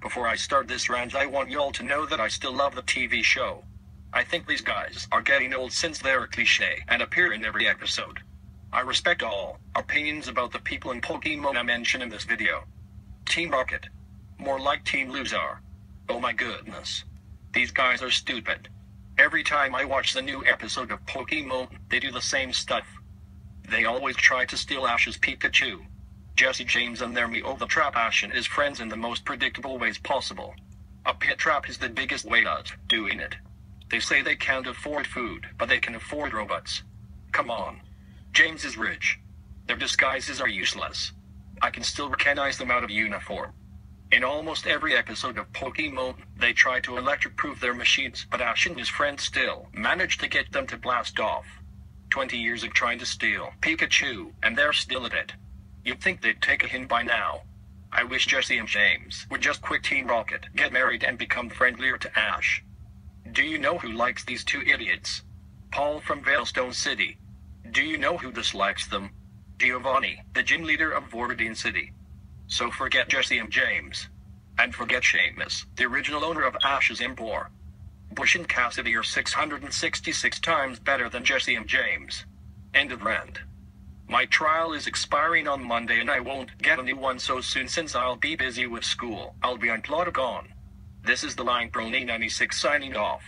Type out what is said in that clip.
Before I start this rant, I want y'all to know that I still love the TV show. I think these guys are getting old since they're cliche and appear in every episode. I respect all opinions about the people in Pokemon I mention in this video. Team Rocket. More like Team Loser. Oh my goodness. These guys are stupid. Every time I watch the new episode of Pokemon, they do the same stuff. They always try to steal Ash's Pikachu. Jesse James and their Meowth trap Ash and his friends in the most predictable ways possible. A pit trap is the biggest way of doing it. They say they can't afford food, but they can afford robots. Come on. James is rich. Their disguises are useless. I can still recognize them out of uniform. In almost every episode of Pokemon, they try to electric-proof their machines, but Ash and his friends still manage to get them to blast off. 20 years of trying to steal Pikachu, and they're still at it. You'd think they'd take a hint by now. I wish Jesse and James would just quit Team Rocket, get married and become friendlier to Ash. Do you know who likes these two idiots? Paul from Veilstone City. Do you know who dislikes them? Giovanni, the gym leader of Vorpideen City. So forget Jesse and James. And forget Seamus, the original owner of Ash's Empor. Bush and Cassidy are 666 times better than Jesse and James. End of rant. My trial is expiring on Monday and I won't get a new one so soon since I'll be busy with school. I'll be on Plotagon. This is the Line Pro 96 signing off.